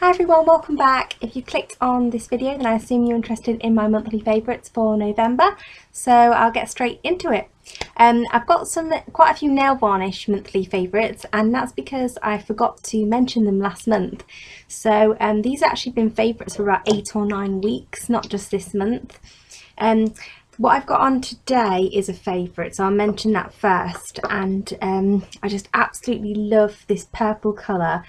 Hi everyone, welcome back. If you clicked on this video then I assume you're interested in my monthly favourites for November, so I'll get straight into it. I've got quite a few nail varnish monthly favourites, and that's because I forgot to mention them last month. So these have actually been favourites for about 8 or 9 weeks, not just this month. What I've got on today is a favourite, so I'll mention that first. And I just absolutely love this purple colour.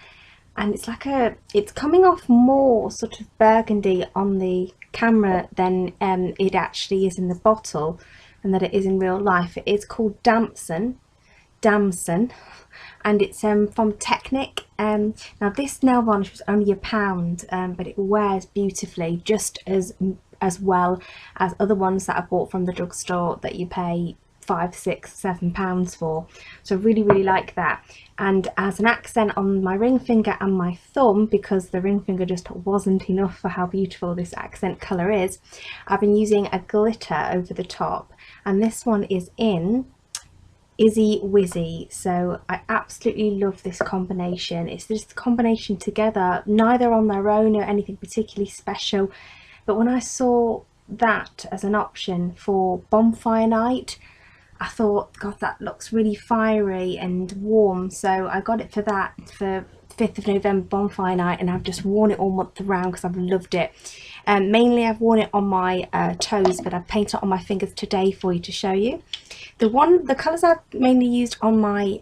And it's coming off more sort of burgundy on the camera than it actually is in the bottle, and that it is in real life. It is called Damson, and it's from Technic. Now this nail varnish was only £1, but it wears beautifully, just as well as other ones that I bought from the drugstore that you pay £5, £6, £7 for. So I really like that. And as an accent on my ring finger and my thumb, because the ring finger just wasn't enough for how beautiful this accent colour is, I've been using a glitter over the top, and this one is in Izzy Whizzy. So I absolutely love this combination. It's just the combination together, neither on their own or anything particularly special, but when I saw that as an option for bonfire night, I thought, God, that looks really fiery and warm, so I got it for that, for 5th of November bonfire night, and I've just worn it all month around because I've loved it. Mainly I've worn it on my toes, but I've painted it on my fingers today for you to show you. The colours I've mainly used on my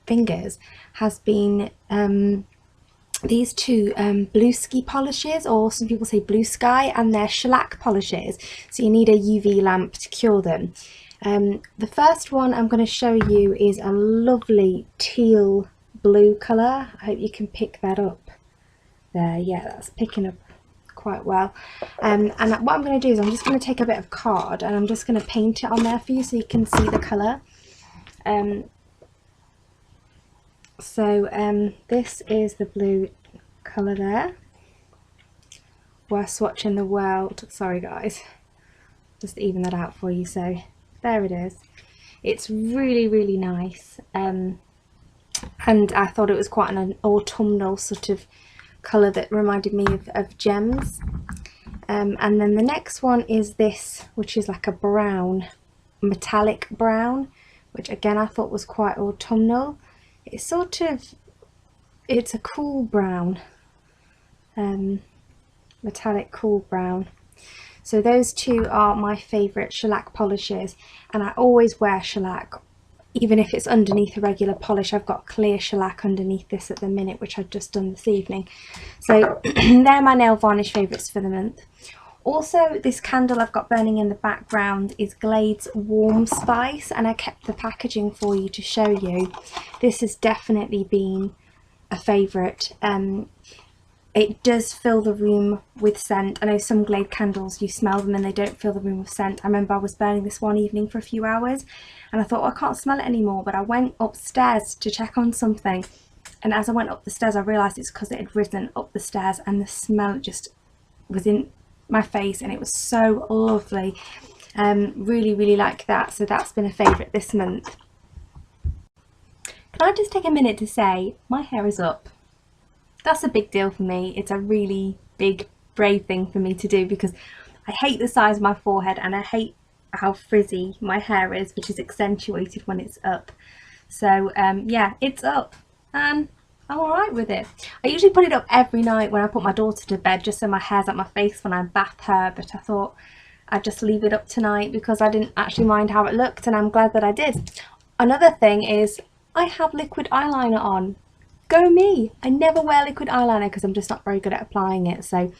fingers has been these two Bluesky polishes, or some people say blue sky, and they're shellac polishes, so you need a UV lamp to cure them. The first one I'm going to show you is a lovely teal blue colour. I hope you can pick that up there. Yeah, that's picking up quite well. And what I'm going to do is I'm just going to take a bit of card and I'm just going to paint it on there for you so you can see the colour. This is the blue colour there. We're swatching the world. Sorry guys, just even that out for you. So there it is. It's really nice, and I thought it was quite an autumnal sort of colour that reminded me of gems. And then the next one is this, which is like a brown, metallic brown, which again I thought was quite autumnal. It's a cool brown, metallic cool brown. So those two are my favourite shellac polishes, and I always wear shellac even if it's underneath a regular polish. I've got clear shellac underneath this at the minute, which I've just done this evening. So they're my nail varnish favourites for the month. Also, this candle I've got burning in the background is Glade's Warm Spice, and I kept the packaging for you to show you. This has definitely been a favourite. It does fill the room with scent. I know some Glade candles, you smell them and they don't fill the room with scent. I remember I was burning this one evening for a few hours and I thought, well, I can't smell it anymore, but I went upstairs to check on something, and as I went up the stairs I realised it's because it had risen up the stairs and the smell just was in my face, and it was so lovely. Really like that. So that's been a favourite this month. Can I just take a minute to say my hair is up? That's a big deal for me. It's a really big, brave thing for me to do because I hate the size of my forehead and I hate how frizzy my hair is, which is accentuated when it's up. So yeah, it's up and I'm alright with it. I usually put it up every night when I put my daughter to bed, just so my hair's at my face when I bath her, but I thought I'd just leave it up tonight because I didn't actually mind how it looked, and I'm glad that I did. Another thing is I have liquid eyeliner on. Go me! I never wear liquid eyeliner because I'm just not very good at applying it. So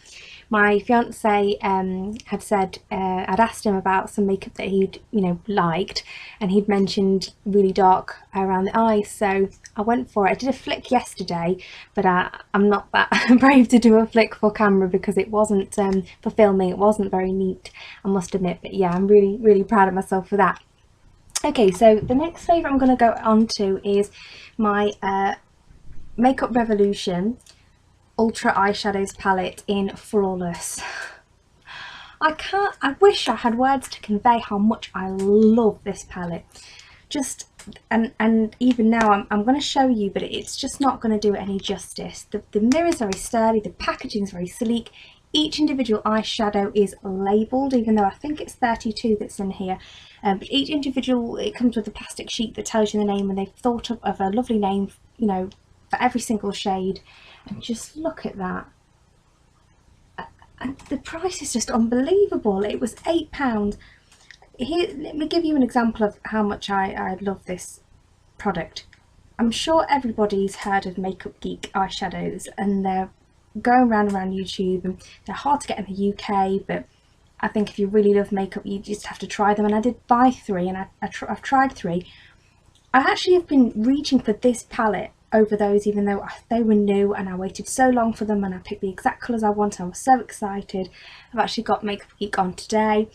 my fiance had said, I'd asked him about some makeup that he'd liked, and he'd mentioned really dark around the eyes, so I went for it. I did a flick yesterday, but I'm not that brave to do a flick for camera because it wasn't for filming. It wasn't very neat, I must admit, but yeah, I'm really proud of myself for that. Okay, so the next favourite I'm going to go on to is my Makeup Revolution Ultra Eyeshadows palette in Flawless. I wish I had words to convey how much I love this palette. just, and even now I'm going to show you, but it's just not going to do it any justice. The mirror is very sturdy, the packaging is very sleek. Each individual eyeshadow is labelled, even though I think it's 32 that's in here. But each individual, it comes with a plastic sheet that tells you the name, and they've thought of a lovely name, you know, for every single shade. And just look at that. And the price is just unbelievable. It was £8. Here, let me give you an example of how much I love this product. I'm sure everybody's heard of Makeup Geek eyeshadows, and they're going around YouTube, and they're hard to get in the UK, but I think if you really love makeup, you just have to try them. And I did buy 3, and I've tried 3. I actually have been reaching for this palette over those, even though they were new, and I waited so long for them, and I picked the exact colours I want. I was so excited. I've actually got Makeup Geek on today.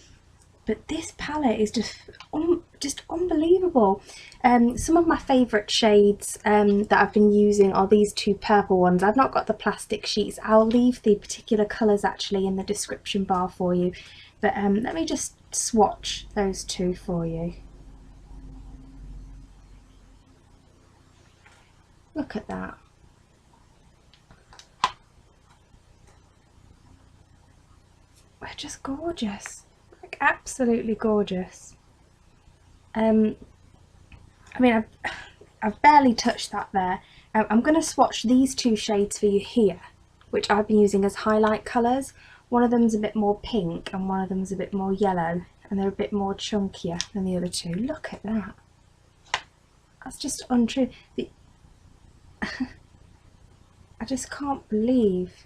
But this palette is just unbelievable. Some of my favourite shades that I've been using are these 2 purple ones. I've not got the plastic sheets. I'll leave the particular colours actually in the description bar for you. But let me just swatch those 2 for you. Look at that. They're just gorgeous. Absolutely gorgeous. I mean, I've barely touched that there. I'm going to swatch these 2 shades for you here, which I've been using as highlight colours. One of them's a bit more pink and one of them's a bit more yellow, and they're a bit more chunkier than the other 2. Look at that. That's just untrue. I just can't believe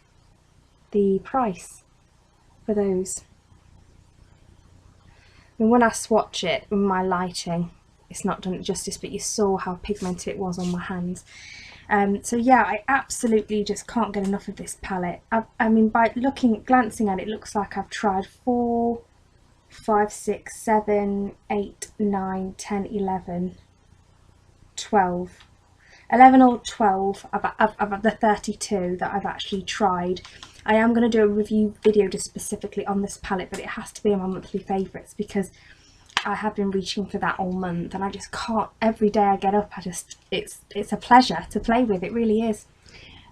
the price for those. And when I swatch it with my lighting, it's not done it justice, but you saw how pigmented it was on my hands. So yeah, I absolutely just can't get enough of this palette. I mean, by glancing at it, it looks like I've tried 4, 5, 6, 7, 8, 9, 10, 11, 12. 11 or 12 of the 32 that I've actually tried. I am going to do a review video just specifically on this palette, but it has to be in my monthly favourites because I have been reaching for that all month, and I just can't. Every day I get up, it's a pleasure to play with. It really is.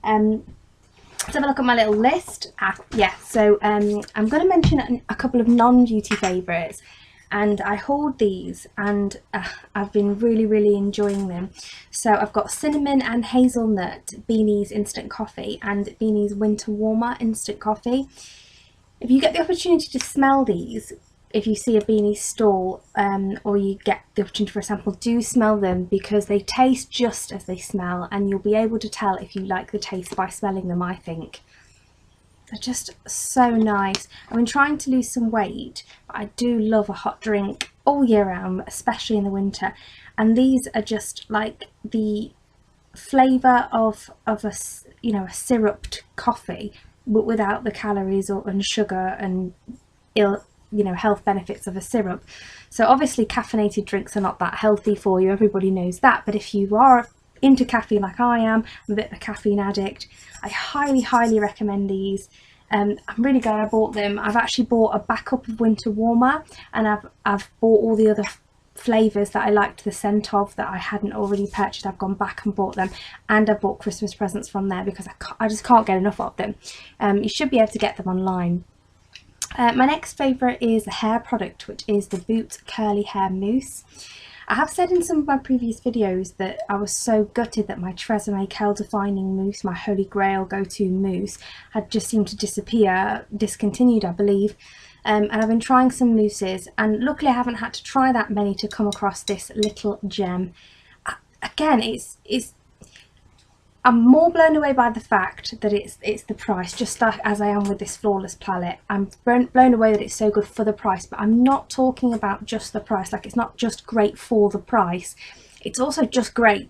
Let's have a look at my little list. Yeah, so I'm going to mention a couple of non-beauty favourites, and I hauled these, and I've been really enjoying them. So I've got cinnamon and hazelnut Beanies instant coffee and Beanies winter warmer instant coffee. If you get the opportunity to smell these, if you see a Beanies stall or you get the opportunity for a sample, do smell them, because they taste just as they smell, and you'll be able to tell if you like the taste by smelling them, I think. They're just so nice. I've been trying to lose some weight, but I do love a hot drink all year round, especially in the winter. And these are just like the flavour of a, you know, a syruped coffee, but without the calories and sugar and health benefits of a syrup. So obviously caffeinated drinks are not that healthy for you. Everybody knows that. But if you are into caffeine like I am, I'm a bit of a caffeine addict, I highly recommend these. I'm really glad I bought them. I've actually bought a backup of winter warmer, and I've bought all the other flavours that I liked the scent of that I hadn't already purchased. I've gone back and bought them, and I bought Christmas presents from there because I just can't get enough of them. You should be able to get them online. My next favourite is a hair product, which is the Boots Curly Hair Mousse. I have said in some of my previous videos that I was so gutted that my Tresemme curl defining mousse, my holy grail go-to mousse, had just seemed to disappear, discontinued I believe. And I've been trying some mousses, and luckily I haven't had to try that many to come across this little gem. Again, I'm more blown away by the fact that it's the price, just like as I am with this Flawless palette. I'm blown away that it's so good for the price, but I'm not talking about just the price. Like, it's not just great for the price, it's also just great.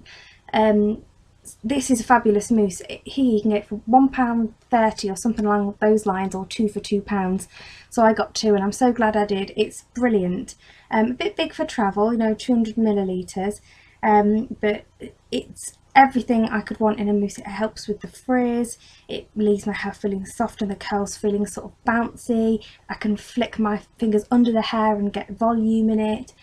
This is a fabulous mousse. Here you can get it for £1.30 or something along those lines, or 2 for £2. So I got 2, and I'm so glad I did. It's brilliant. A bit big for travel, 200 millilitres, but it's everything I could want in a mousse. It helps with the frizz, it leaves my hair feeling soft and the curls feeling sort of bouncy. I can flick my fingers under the hair and get volume in it.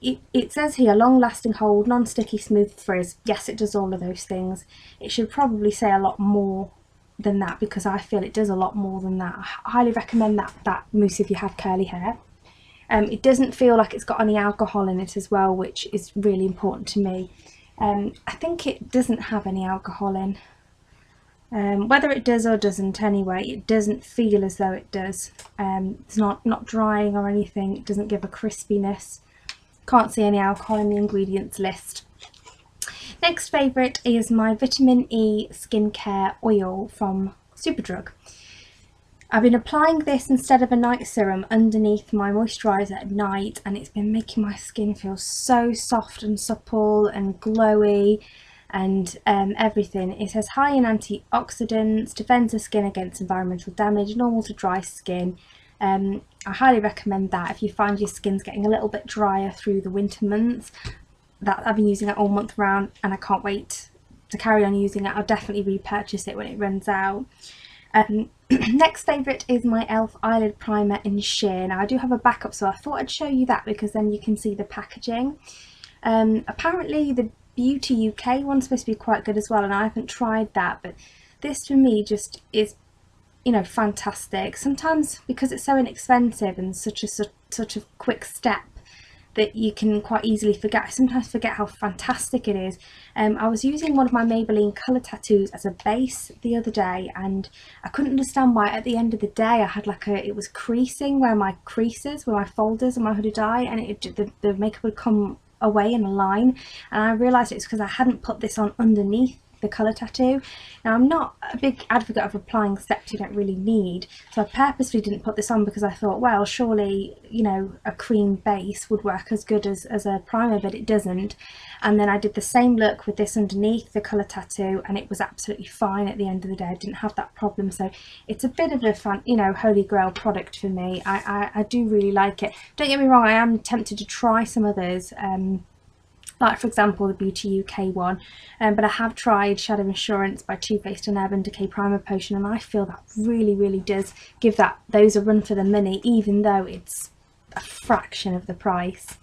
it says here long lasting hold, non-sticky, smooth frizz. Yes, it does all of those things. It should probably say a lot more than that, because I feel it does a lot more than that. I highly recommend that mousse if you have curly hair. It doesn't feel like it's got any alcohol in it as well, which is really important to me. I think it doesn't have any alcohol in. Whether it does or doesn't, anyway, it doesn't feel as though it does. It's not drying or anything. It doesn't give a crispiness. Can't see any alcohol in the ingredients list. Next favourite is my Vitamin E skincare oil from Superdrug. I've been applying this instead of a night serum underneath my moisturiser at night, and it's been making my skin feel so soft and supple and glowy and everything. It says high in antioxidants, defends the skin against environmental damage, normal to dry skin. I highly recommend that if you find your skin's getting a little bit drier through the winter months. That I've been using it all month round, and I can't wait to carry on using it. I'll definitely repurchase it when it runs out. Next favourite is my e.l.f. eyelid primer in sheer. Now I do have a backup, so I thought I'd show you that because then you can see the packaging. Apparently the Beauty UK one's supposed to be quite good as well, and I haven't tried that, but this for me just is, you know, fantastic. Sometimes because it's so inexpensive and such a quick step that you can quite easily forget. I sometimes forget how fantastic it is. I was using one of my Maybelline colour tattoos as a base the other day, and I couldn't understand why at the end of the day I had like it was creasing where my creases, where my folders and my hooded eye, and the makeup would come away in a line, and I realised it's because I hadn't put this on underneath the colour tattoo. Now I'm not a big advocate of applying steps you don't really need, so I purposely didn't put this on because I thought, well, surely, you know, a cream base would work as good as a primer, but it doesn't. And then I did the same look with this underneath the colour tattoo, and it was absolutely fine at the end of the day. I didn't have that problem, so it's a bit of a fun, you know, holy grail product for me. I do really like it. Don't get me wrong, I am tempted to try some others, like for example the Beauty UK one, but I have tried Shadow Insurance by Toothpaste and Urban Decay Primer Potion, and I feel that really does give those a run for the money, even though it's a fraction of the price.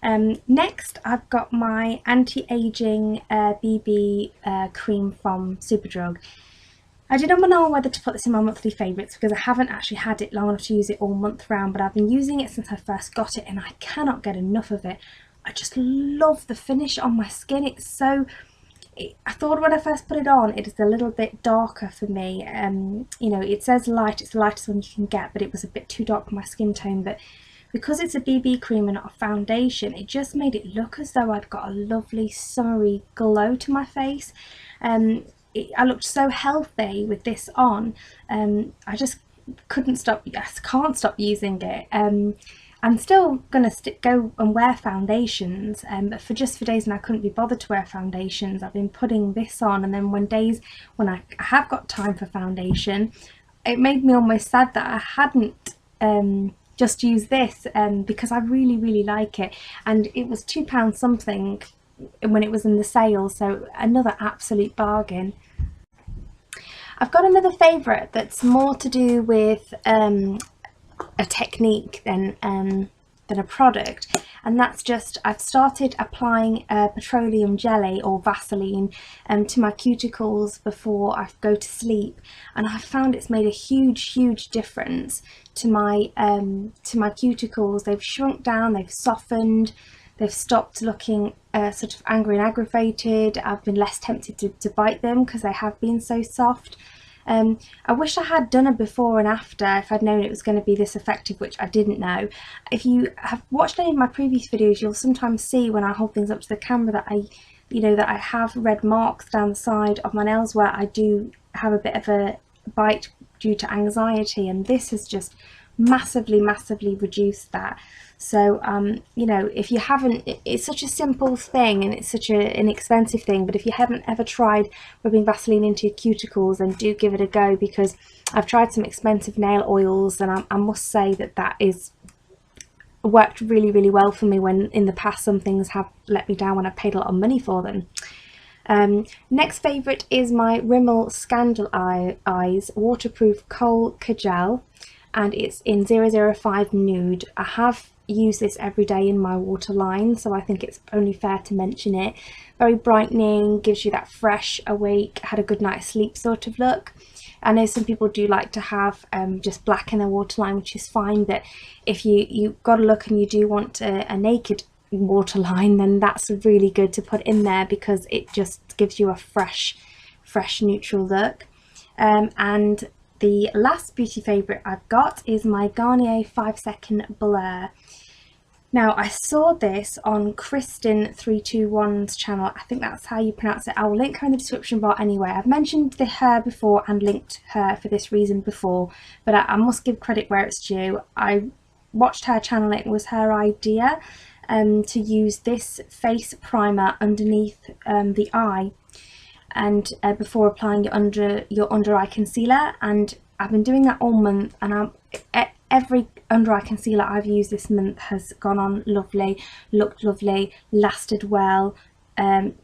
Next I've got my anti-aging BB cream from Superdrug. I didn't know whether to put this in my monthly favourites because I haven't actually had it long enough to use it all month round, but I've been using it since I first got it and I cannot get enough of it. I just love the finish on my skin. It's so, I thought when I first put it on it is a little bit darker for me. You know, it says light, it's the lightest one you can get, but it was a bit too dark for my skin tone. But because it's a BB cream and not a foundation, it just made it look as though I'd got a lovely summery glow to my face. I looked so healthy with this on. I just can't stop using it. I'm still going to go and wear foundations, but for days when I couldn't be bothered to wear foundations, I've been putting this on, and then days when I have got time for foundation, it made me almost sad that I hadn't just used this, because I really like it, and it was £2 something when it was in the sale, so another absolute bargain. I've got another favourite that's more to do with a technique than a product, and that's just I've started applying petroleum jelly or Vaseline to my cuticles before I go to sleep, and I've found it's made a huge difference to my cuticles. They've shrunk down, they've softened, they've stopped looking sort of angry and aggravated. I've been less tempted to bite them because they have been so soft. I wish I had done a before and after if I'd known it was going to be this effective, which I didn't know. If you have watched any of my previous videos, you'll sometimes see when I hold things up to the camera that I have red marks down the side of my nails where I do have a bit of a bite due to anxiety, and this has just massively reduced that. So you know, if you haven't, it's such a simple thing and it's such an inexpensive thing, but if you haven't ever tried rubbing Vaseline into your cuticles, then do give it a go, because I've tried some expensive nail oils and I must say that is worked really well for me, when in the past some things have let me down when I've paid a lot of money for them. Next favourite is my Rimmel Scandal Eyes Waterproof Kohl Kajal, and it's in 005 Nude. I have use this every day in my waterline, so I think it's only fair to mention it. Very brightening, gives you that fresh, awake, had a good night's sleep sort of look. I know some people do like to have just black in their waterline, which is fine, but if you've got a look and you do want a naked waterline, then that's really good to put in there because it just gives you a fresh neutral look. And the last beauty favourite I've got is my Garnier 5-second Blur. Now, I saw this on Kristen321's channel. I think that's how you pronounce it. I will link her in the description bar anyway. I've mentioned her before and linked her for this reason before, but I must give credit where it's due. I watched her channel. It was her idea to use this face primer underneath the eye, and before applying your under eye concealer, and I've been doing that all month, and every under eye concealer I've used this month has gone on lovely, looked lovely, lasted well,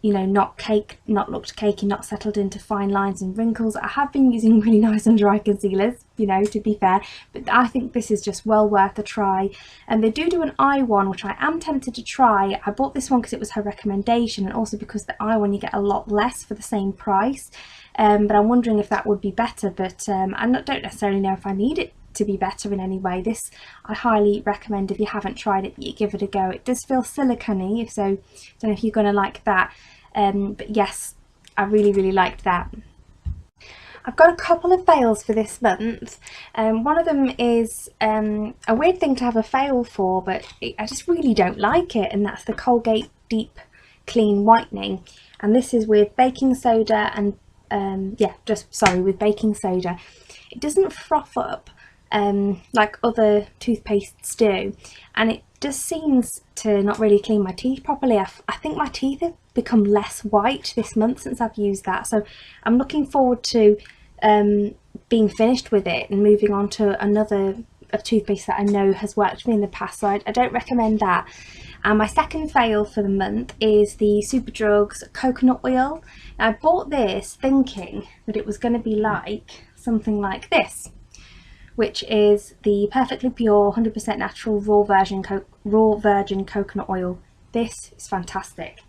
you know, not looked cakey, not settled into fine lines and wrinkles. I have been using really nice under eye concealers, you know, to be fair, but I think this is just well worth a try. And they do an eye one, which I am tempted to try. I bought this one because it was her recommendation, and also because the eye one you get a lot less for the same price, but I'm wondering if that would be better, but I don't necessarily know if I need it to be better in any way. This I highly recommend. If you haven't tried it, you give it a go. It does feel silicone-y, so I don't know if you're going to like that, but yes, I really liked that. I've got a couple of fails for this month. One of them is a weird thing to have a fail for, but I just really don't like it, and that's the Colgate Deep Clean Whitening, and this is with baking soda and with baking soda. It doesn't froth up like other toothpastes do, and it just seems to not really clean my teeth properly. I think my teeth have become less white this month since I've used that, so I'm looking forward to being finished with it and moving on to another toothpaste that I know has worked for me in the past, so I don't recommend that. And my second fail for the month is the Superdrug's coconut oil. Now, I bought this thinking that it was going to be like something like this, which is the perfectly pure 100% natural raw virgin coconut oil. This is fantastic.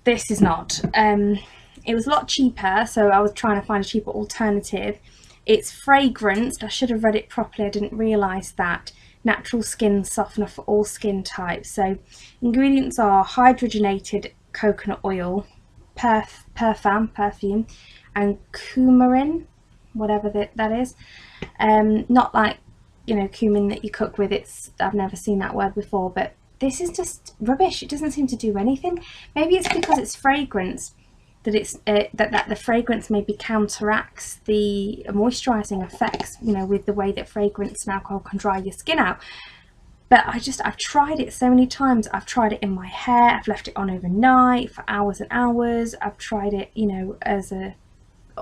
This is not. It was a lot cheaper, so I was trying to find a cheaper alternative. It's fragranced. I should have read it properly. I didn't realise that. Natural skin softener for all skin types. So ingredients are hydrogenated coconut oil, perfume, and coumarin, whatever that is. Not like, you know, cumin that you cook with. I've never seen that word before, but this is just rubbish. It doesn't seem to do anything. Maybe it's because it's fragrance that it's that the fragrance maybe counteracts the moisturizing effects, you know, with the way that fragrance and alcohol can dry your skin out. But I've tried it so many times. I've tried it in my hair. I've left it on overnight for hours and hours. I've tried it, you know, as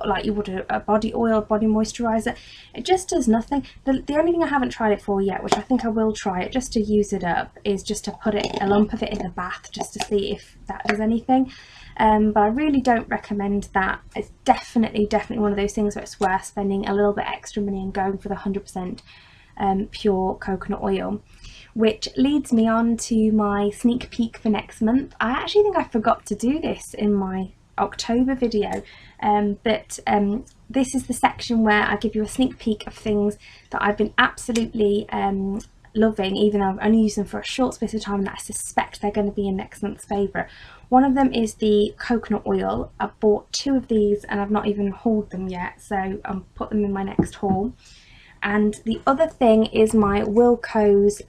like you would a body oil, body moisturizer. It just does nothing. The only thing I haven't tried it for yet, which I think I will try it just to use it up, is just to put a lump of it in the bath just to see if that does anything. But I really don't recommend that. It's definitely one of those things where it's worth spending a little bit extra money and going for the 100% pure coconut oil. Which leads me on to my sneak peek for next month. I actually think I forgot to do this in my October video, but this is the section where I give you a sneak peek of things that I've been absolutely loving, even though I've only used them for a short space of time, and that I suspect they're going to be in next month's favourite. One of them is the coconut oil. I bought 2 of these and I've not even hauled them yet, so I'll put them in my next haul. And the other thing is my Wilco's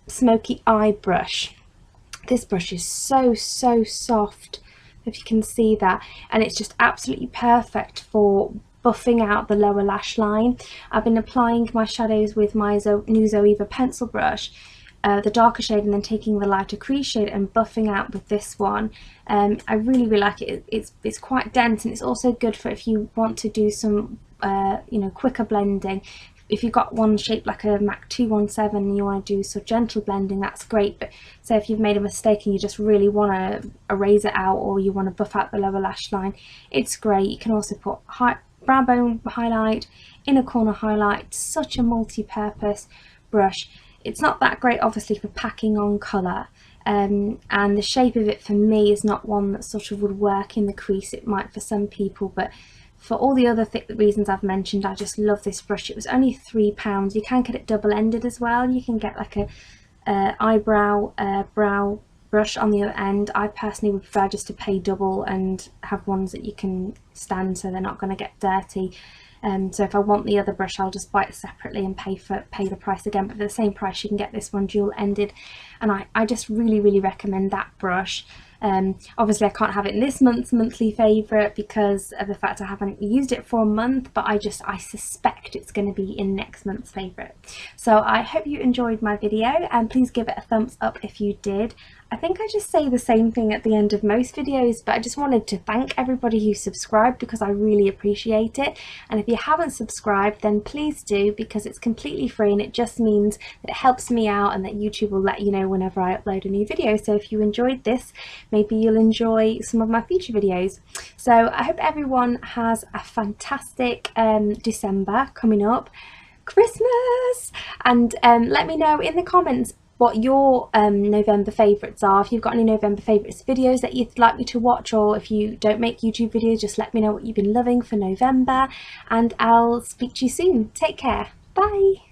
smoky eye brush. This brush is so soft, if you can see that, and it's just absolutely perfect for buffing out the lower lash line. I've been applying my shadows with my new Zoeva pencil brush, the darker shade, and then taking the lighter crease shade and buffing out with this one. I really like it. It's quite dense, and it's also good for if you want to do some you know, quicker blending. If you've got one shaped like a MAC 217 and you want to do some gentle blending, that's great. But say if you've made a mistake and you just really want to erase it out, or you want to buff out the lower lash line, it's great. You can also put brow bone highlight, inner corner highlight. Such a multi-purpose brush. it's not that great obviously for packing on colour, and the shape of it for me is not one that sort of would work in the crease. It might for some people, but for all the other reasons I've mentioned, I just love this brush. It was only £3. You can get it double-ended as well. You can get like a eyebrow brow brush on the other end. I personally would prefer just to pay double and have ones that you can stand so they're not going to get dirty. So if I want the other brush, I'll just buy it separately and pay the price again, but for the same price you can get this one dual ended, and I just really recommend that brush. Obviously I can't have it in this month's monthly favourite because of the fact I haven't used it for a month, but I suspect it's going to be in next month's favourite. So I hope you enjoyed my video, and please give it a thumbs up if you did. I think I just say the same thing at the end of most videos, but I just wanted to thank everybody who subscribed because I really appreciate it. And if you haven't subscribed, then please do, because it's completely free and it just means that it helps me out and that YouTube will let you know whenever I upload a new video. So if you enjoyed this, maybe you'll enjoy some of my future videos. So I hope everyone has a fantastic December coming up, Christmas, and let me know in the comments what your November favourites are. If you've got any November favourites videos that you'd like me to watch, or if you don't make YouTube videos, just let me know what you've been loving for November, and I'll speak to you soon. Take care. Bye.